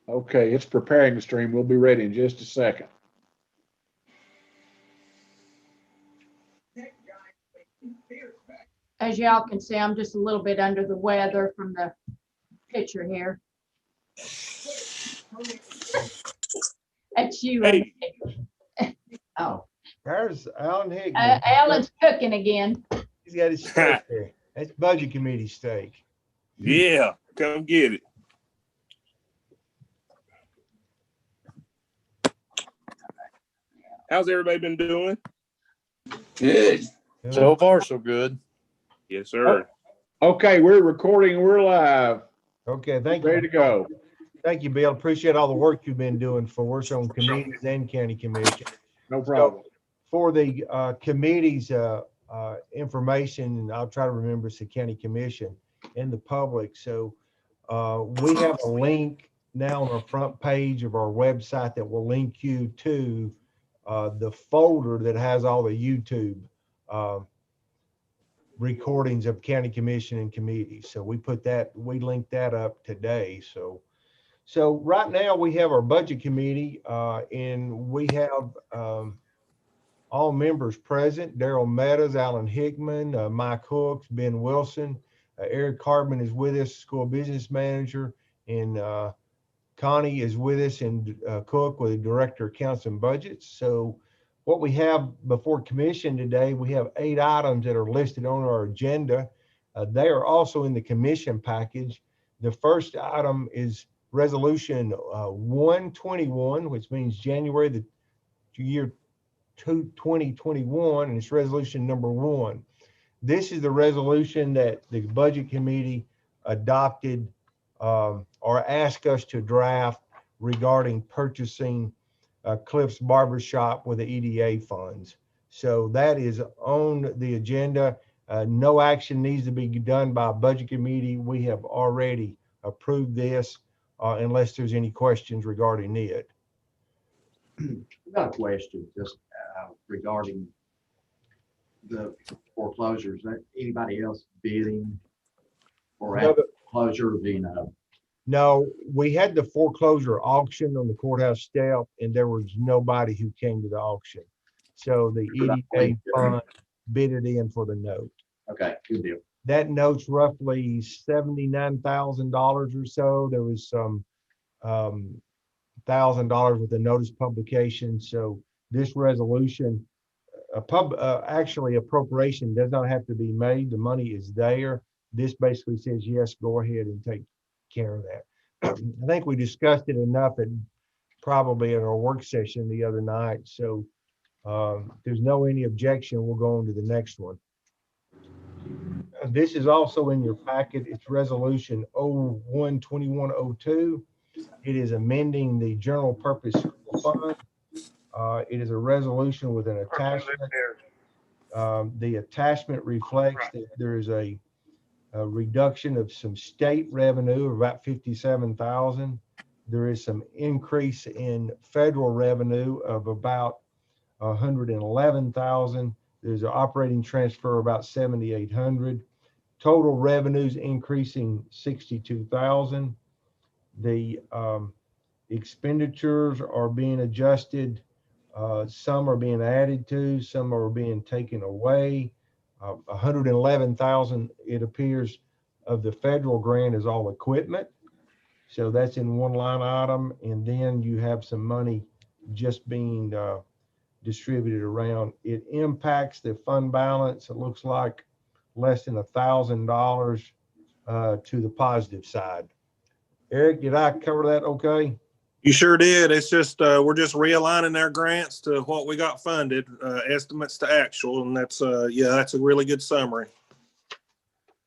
Okay, it's preparing the stream. We'll be ready in just a second. As y'all can see, I'm just a little bit under the weather from the picture here. That's you. Hey. Oh, There's Alan Hickman. Alan's cooking again. He's got his steak there. That's budget committee steak. Yeah, come get it. How's everybody been doing? Good. So far, so good. Yes, sir. Okay, we're recording. We're live. Okay, thank you. Ready to go. Thank you, Bill. Appreciate all the work you've been doing for us on committees and county commission. No problem. For the committees information, and I'll try to remember it's the county commission and the public. So we have a link now on our front page of our website that will link you to the folder that has all the YouTube recordings of county commission and committees. So we linked that up today. So right now we have our budget committee and we have all members present. Daryl Meadows, Alan Hickman, Mike Hooks, Ben Wilson, Eric Hardman is with us, school business manager, and Connie is with us, and Cook with the director of accounts and budgets. So what we have before commission today, we have 8 items that are listed on our agenda. They are also in the commission package. The first item is resolution 121, which means January the year 2021, and it's resolution number 1. This is the resolution that the budget committee adopted or asked us to draft regarding purchasing Cliff's Barbershop with the EDA funds. So that is on the agenda. No action needs to be done by a budget committee. We have already approved this unless there's any questions regarding it. I've got a question just regarding the foreclosures. Anybody else bidding or at foreclosure, do you know? No, we had the foreclosure auction on the courthouse step, and there was nobody who came to the auction. So the EDA fund bid it in for the note. Okay, good deal. That note's roughly $79,000 or so. There was some $1,000 with the notice publication. So this resolution, actually appropriation does not have to be made. The money is there. This basically says, yes, go ahead and take care of that. I think we discussed it enough probably in our work session the other night. So if there's any objection, we'll go on to the next one. This is also in your packet. It's resolution 01-2102. It is amending the general purpose fund. It is a resolution with an attachment. The attachment reflects that there is a reduction of some state revenue of about $57,000. There is some increase in federal revenue of about $111,000. There's an operating transfer about $7,800. Total revenues increasing $62,000. The expenditures are being adjusted. Some are being added to, some are being taken away. 111,000, it appears, of the federal grant is all equipment. So that's in one line item. And then you have some money just being distributed around. It impacts the fund balance. It looks like less than $1,000 to the positive side. Eric, did I cover that okay? You sure did. It's just we're just realigning our grants to what we got funded, estimates to actual, and that's that's a really good summary.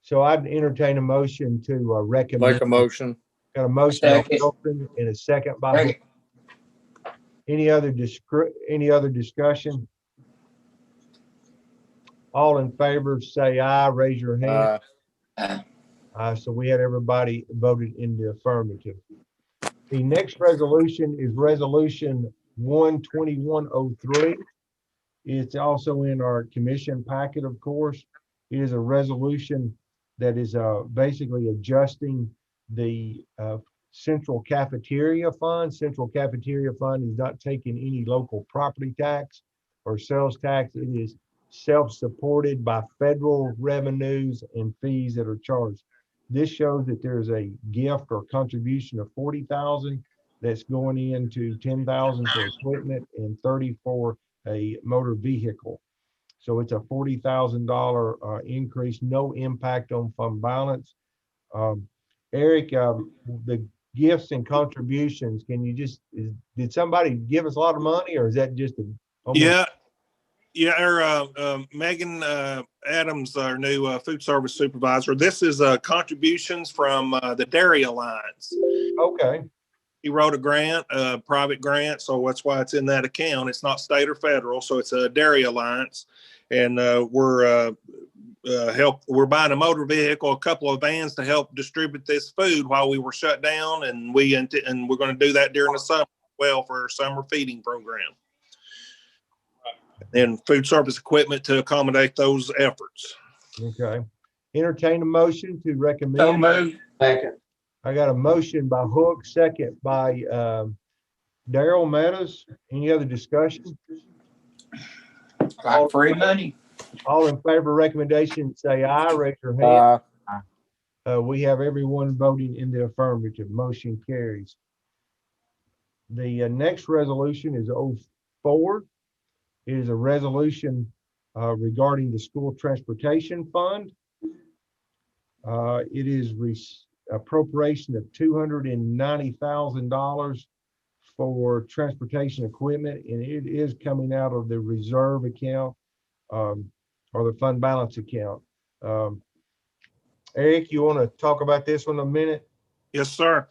So I'd entertain a motion to recommend. Make a motion. Got a motion Second. open and a second by any other discussion? All in favor, say aye. Raise your hand. So we had everybody voted in the affirmative. The next resolution is resolution 12103. It's also in our commission packet, of course. It is a resolution that is basically adjusting the Central Cafeteria Fund. Central Cafeteria Fund is not taking any local property tax or sales tax. It is self-supported by federal revenues and fees that are charged. This shows that there's a gift or contribution of 40,000 that's going into 10,000 for equipment and 30 for a motor vehicle. So it's a $40,000 increase, no impact on fund balance. Eric, the gifts and contributions, can you just, did somebody give us a lot of money, or is that just a? Yeah. Yeah, Megan Adams, our new food service supervisor. This is contributions from the Dairy Alliance. Okay, He wrote a grant, a private grant, so that's why it's in that account. It's not state or federal, so it's a Dairy Alliance, and we're buying a motor vehicle, a couple of vans to help distribute this food while we were shut down, and we're going to do that during the summer as well for our summer feeding program. And food service equipment to accommodate those efforts. okay. Entertain a motion to So recommend. moved. Second. I got a motion by Hook, second by Darrell Meadows. Any other discussion? Like free money. All in favor of recommendation, say aye, raise your hand. We have everyone voting in the affirmative. Motion carries. The next resolution is 04. It is a resolution regarding the school transportation fund. It is appropriation of $290,000 for transportation equipment, and it is coming out of the reserve account or the fund balance account. Eric, you want to talk about this one a minute? Yes, sir.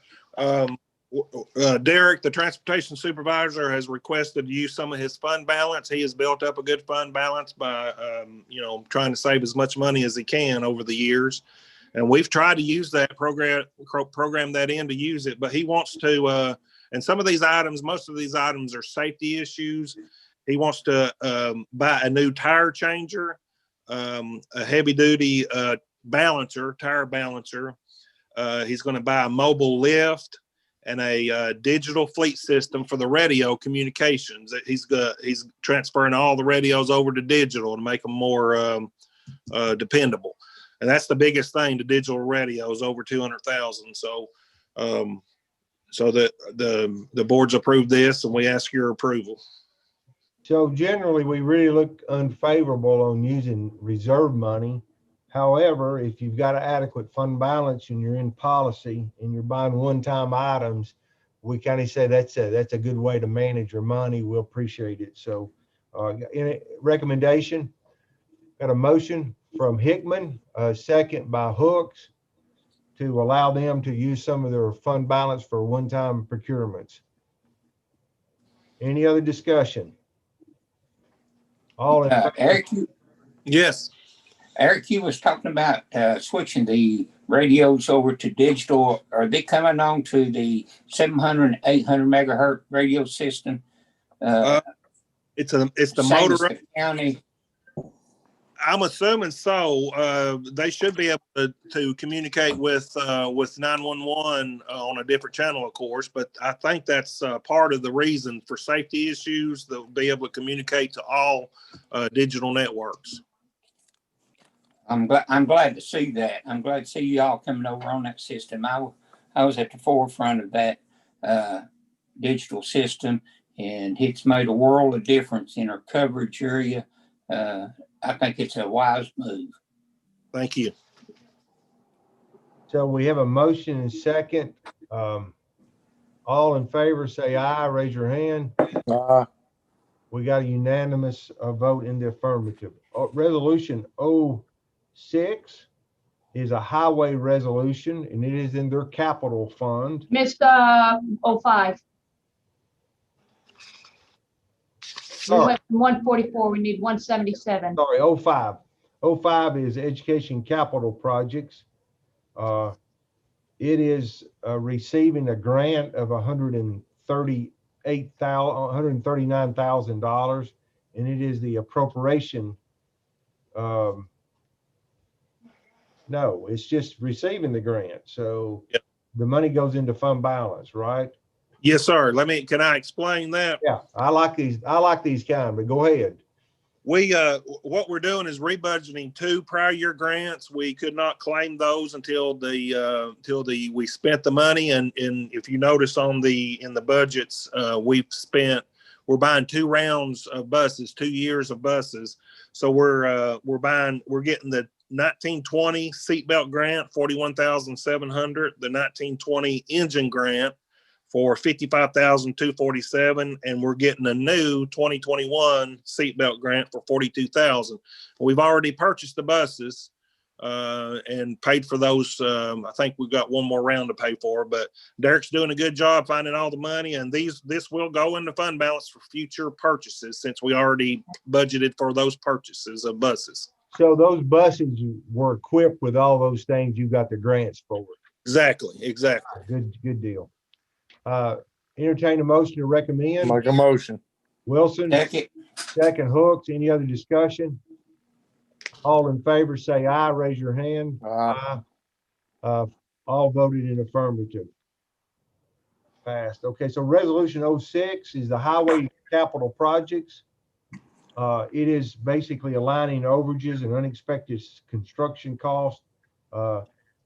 Derek, the transportation supervisor, has requested to use some of his fund balance. He has built up a good fund balance by, trying to save as much money as he can over the years. And we've tried to use that program that in to use it, but he wants to, and some of these items, most of these items are safety issues. He wants to buy a new tire changer, a heavy duty tire balancer. He's going to buy a mobile lift and a digital fleet system for the radio communications. He's transferring all the radios over to digital to make them more dependable. And that's the biggest thing, the digital radios, over 200,000. So that the board's approved this, and we ask your approval. So generally, we really look unfavorable on using reserve money. However, if you've got an adequate fund balance and you're in policy and you're buying one-time items, we kind of say that's a good way to manage your money. We'll appreciate it. So in a recommendation, got a motion from Hickman, a second by Hooks, to allow them to use some of their fund balance for one-time procurements. Any other discussion? All in favor? Eric, Yes. you was talking about switching the radios over to digital. Are they coming on to the 700 and 800 megahertz radio system? It's the Same motor. as the county. I'm assuming so. They should be able to communicate with 911 on a different channel, of course. But I think that's part of the reason for safety issues. They'll be able to communicate to all digital networks. I'm glad to see that. I'm glad to see you all coming over on that system. I was at the forefront of that digital system, and it's made a world of difference in our coverage area. I think it's a wise move. Thank you. So we have a motion and second. All in favor, say aye, raise your hand. We got a unanimous vote in the affirmative. Resolution 06 is a highway resolution, and it is in their capital fund. Missed 05. We Sorry, went from 144, we need 177. sorry, 05. 05 is education capital projects. It is receiving a grant of $139,000, and it is the appropriation. No, it's just receiving the grant. So Yep. the money goes into fund balance, right? Yes, sir. Can I explain that? Yeah, I like these kind, but go ahead. What we're doing is rebudgeting 2 prior year grants. We could not claim those until we spent the money. And if you notice in the budgets, we're buying 2 rounds of buses, 2 years of buses. So we're getting the 1920 seatbelt grant, 41,700, the 1920 engine grant for 55,247, and we're getting a new 2021 seatbelt grant for 42,000. We've already purchased the buses and paid for those. I think we've got one more round to pay for, but Derek's doing a good job finding all the money, and this will go into fund balance for future purchases since we already budgeted for those purchases of buses. So those buses were equipped with all those things you got the grants for. Exactly. Good deal. Entertain a motion to recommend. Make a motion. Wilson, second Hooks. Any other discussion? All in favor, say aye. Raise your hand. Aye. All voted in affirmative. Passed. Okay, so resolution 06 is the highway capital projects. It is basically aligning overages and unexpected construction costs.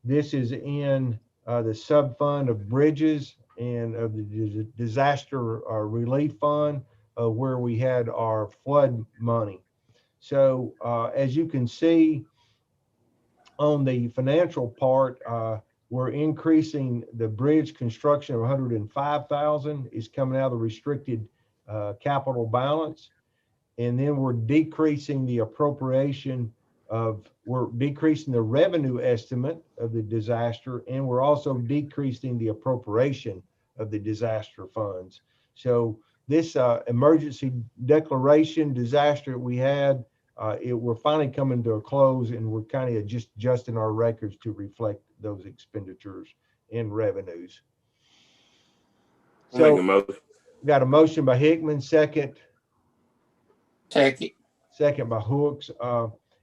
This is in the sub-fund of bridges and of the disaster relief fund where we had our flood money. So as you can see on the financial part, we're increasing the bridge construction of 105,000 is coming out of the restricted capital balance. And then we're decreasing the revenue estimate of the disaster, and we're also decreasing the appropriation of the disaster funds. So this emergency declaration disaster we had, we're finally coming to a close, and we're kind of just adjusting our records to reflect those expenditures and revenues. So got a motion by Hickman, second by Hooks.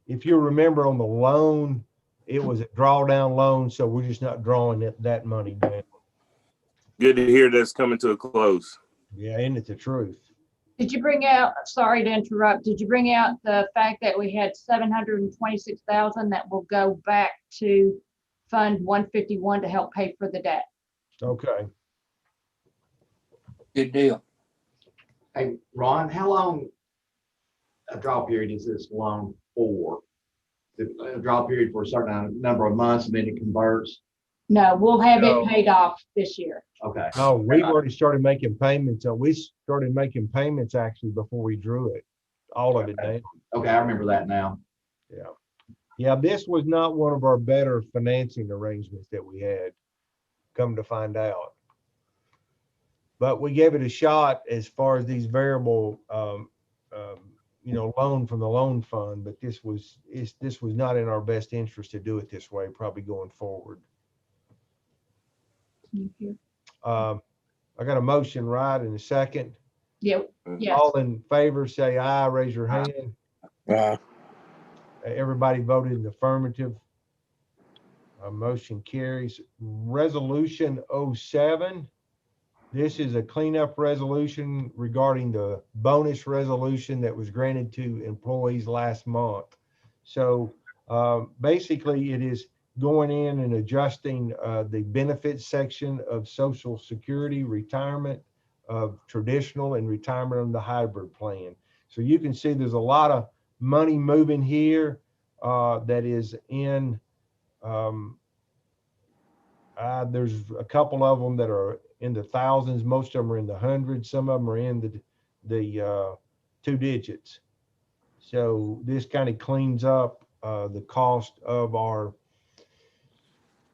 If you remember on the loan, it was a drawdown loan, so we're just not drawing that money down. Good to hear that's coming to a close. Yeah, isn't it the truth? Did you bring out, sorry to interrupt, did you bring out the fact that we had 726,000 that will go back to Fund 151 to help pay for the debt? Okay. Good deal. Hey, Ron, how long a draw period is this loan for? A draw period for a certain number of months and then it converts? No, we'll have No. it paid off this year. Okay. No, we've already started making payments. We started making payments actually before we drew it, all of it down. Okay, I remember that now. Yeah. Yeah, this was not one of our better financing arrangements that we had, come to find out. But we gave it a shot as far as these variable, loan from the loan fund, but this was not in our best interest to do it this way, probably going forward. I got a motion, right, in a second. Yep. Yes. All in favor, say aye, raise your hand. Everybody voted in the affirmative. Motion carries. Resolution 07. This is a cleanup resolution regarding the bonus resolution that was granted to employees last month. So basically it is going in and adjusting the benefits section of Social Security, retirement, of traditional, and retirement on the hybrid plan. So you can see there's a lot of money moving here that is in, there's a couple of them that are in the thousands, most of them are in the hundreds, some of them are in the 2 digits. So this kind of cleans up the cost of our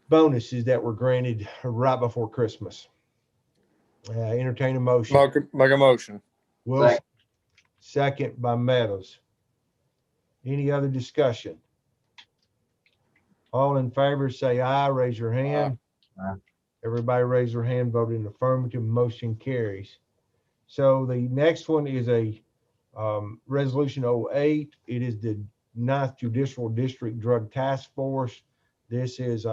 bonuses that were granted right before Christmas. Entertain a motion. Make a motion. Wilson, second by Meadows. Any other discussion? All in favor, say aye, raise your hand. Aye. Everybody raise their hand, vote in affirmative, motion carries. So the next one is a resolution 08. It is the 9th Judicial District Drug Task Force. This is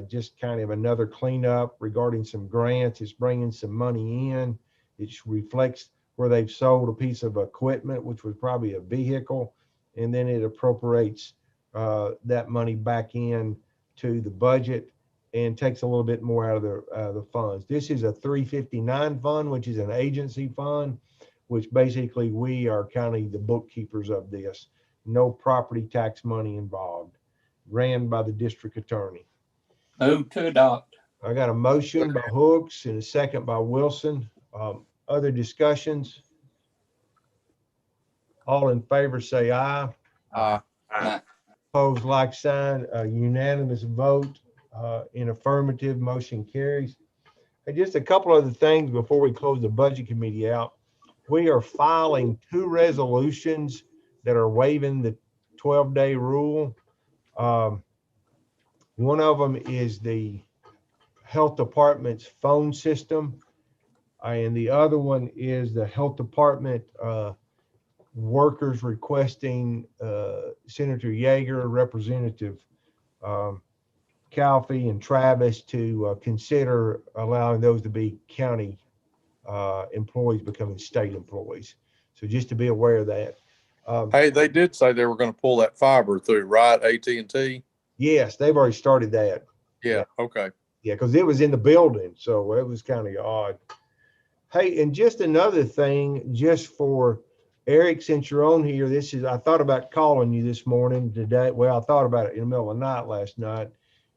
just kind of another cleanup regarding some grants. It's bringing some money in. It reflects where they've sold a piece of equipment, which was probably a vehicle, and then it appropriates that money back in to the budget and takes a little bit more out of the funds. This is a 359 fund, which is an agency fund, which basically we are kind of the bookkeepers of this. No property tax money involved. Ran by the district attorney. Move to adopt. I got a motion by Hooks and a second by Wilson. Other discussions? All in favor say aye. Opposed, like sign. A unanimous vote in affirmative, motion carries. And just a couple other things before we close the budget committee out. We are filing 2 resolutions that are waiving the 12-day rule. One of them is the health department's phone system. And the other one is the health department workers requesting Senator Yeager, Representative Calfee and Travis to consider allowing those to be county employees becoming state employees. So just to be aware of that. Hey, they did say they were going to pull that fiber through, right? AT&T? Yes, they've already started that. Yeah. Okay. Yeah, because it was in the building, so it was kind of odd. Hey, and just another thing, just for Eric, since you're on here, I thought about calling you this morning today. Well, I thought about it in the middle of the night last night,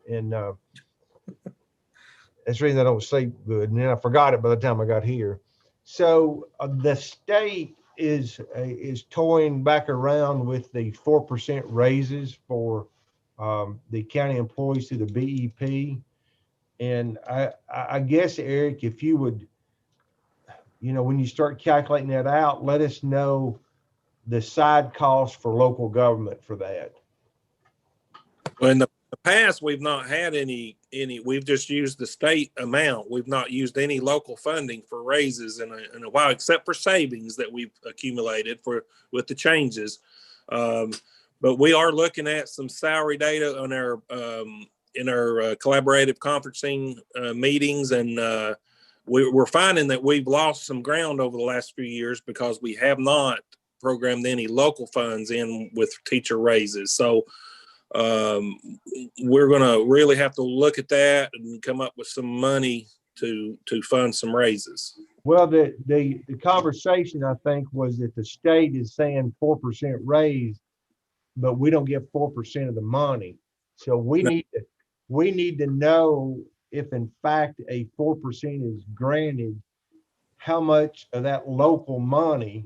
and that's the reason I don't sleep good. And then I forgot it by the time I got here. So the state is toying back around with the 4% raises for the county employees through the BEP. And I guess, Eric, if you would, when you start calculating that out, let us know the side cost for local government for that. Well, in the past, we've not had any, we've just used the state amount. We've not used any local funding for raises in a while, except for savings that we've accumulated with the changes. But we are looking at some salary data on our, in our collaborative conferencing meetings, and we're finding that we've lost some ground over the last few years because we have not programmed any local funds in with teacher raises. So we're going to really have to look at that and come up with some money to fund some raises. Well, the conversation, I think, was that the state is saying 4% raise, but we don't get 4% of the money. So we need to know if in fact a 4% is granted, how much of that local money.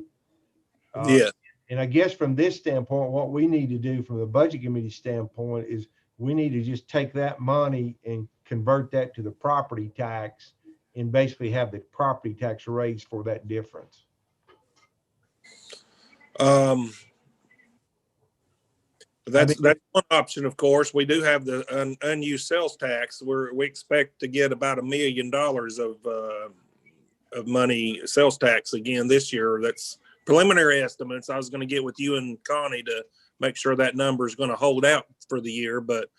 Yeah. And I guess from this standpoint, what we need to do from the budget committee standpoint is we need to just take that money and convert that to the property tax and basically have the property tax raised for that difference. That's one option, of course. We do have the unused sales tax where we expect to get about $1 million of money sales tax again this year. That's preliminary estimates. I was going to get with you and Connie to make sure that number is going to hold out for the year, but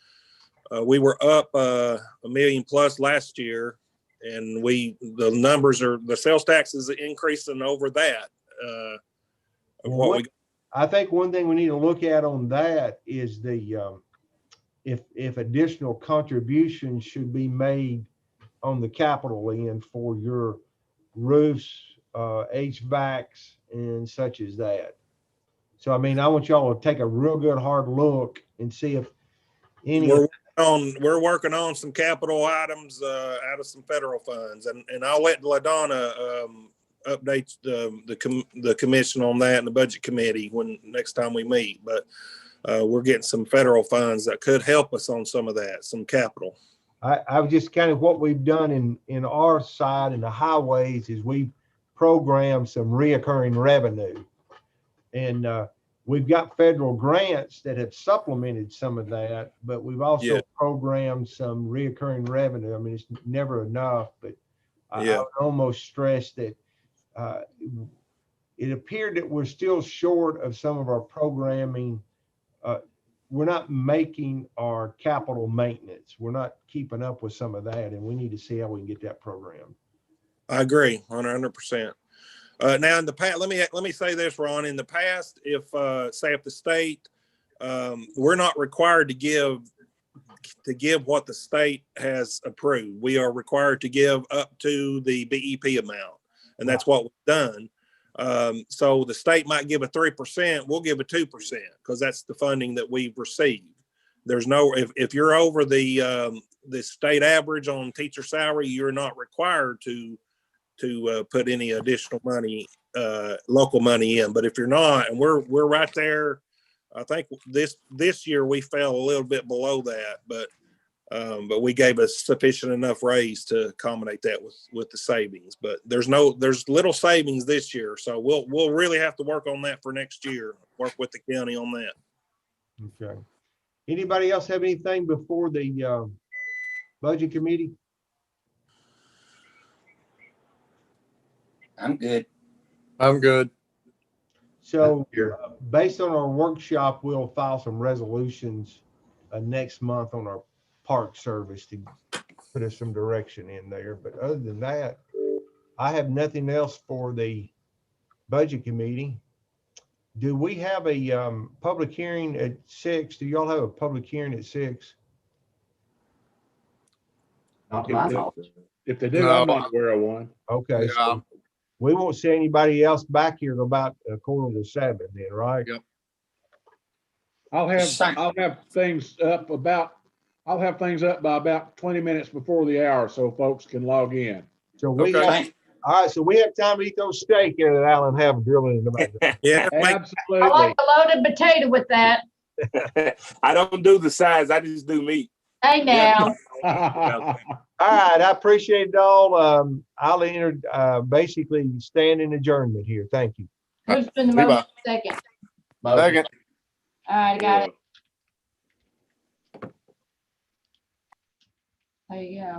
we were up $1 million plus last year, and the sales tax is increasing over that. I think one thing we need to look at on that is if additional contributions should be made on the capital end for your roofs, HVACs, and such as that. So, I mean, I want y'all to take a real good hard look and see if any. We're working on some capital items out of some federal funds, and I'll let LaDonna update the commission on that and the budget committee when next time we meet. But we're getting some federal funds that could help us on some of that, some capital. I was just kind of what we've done in our side in the highways is we've programmed some reoccurring revenue, and we've got federal grants that have supplemented some of that, but we've also programmed some reoccurring revenue. I mean, it's never enough, but I would almost stress that it appeared that we're still short of some of our programming we're not making our capital maintenance. We're not keeping up with some of that, and we need to see how we can get that program. I agree, 100%. Now in the past, let me say this, Ron. In the past, if say if the state, we're not required to give what the state has approved. We are required to give up to the BEP amount, and that's what we've done. So the state might give a 3%, we'll give a 2% because that's the funding that we've received. There's no, if you're over the state average on teacher salary, you're not required to put any additional money, local money in. But if you're not, and we're right there, I think this year we fell a little bit below that, but we gave a sufficient enough raise to accommodate that with the savings. But there's little savings this year, so we'll really have to work on that for next year. Work with the county on that. Okay. Anybody else have anything before the budget committee? I'm good. I'm good. So Here. based on our workshop, we'll file some resolutions next month on our park service to put us some direction in there. But other than that, I have nothing else for the budget committee. Do we have a public hearing at 6? Do y'all have a public hearing at 6? Not to my knowledge. If they do, No. I'm not aware of one. Okay, Yeah. so we won't see anybody else back here till about 6:45 then, right? Yep. I'll have things up by about 20 minutes before the hour so folks can log in. So we Okay. have, all right, so we have time to eat those steak here at Allen have grilling in the back. Yeah, I Absolutely. like a loaded potato with that. I don't do the sides. I just do meat. Hey now, All right, I appreciate it all. I'll basically stand in adjournment here. Thank you. who's been the Goodbye. most second? Second. All right, I got it. There you go.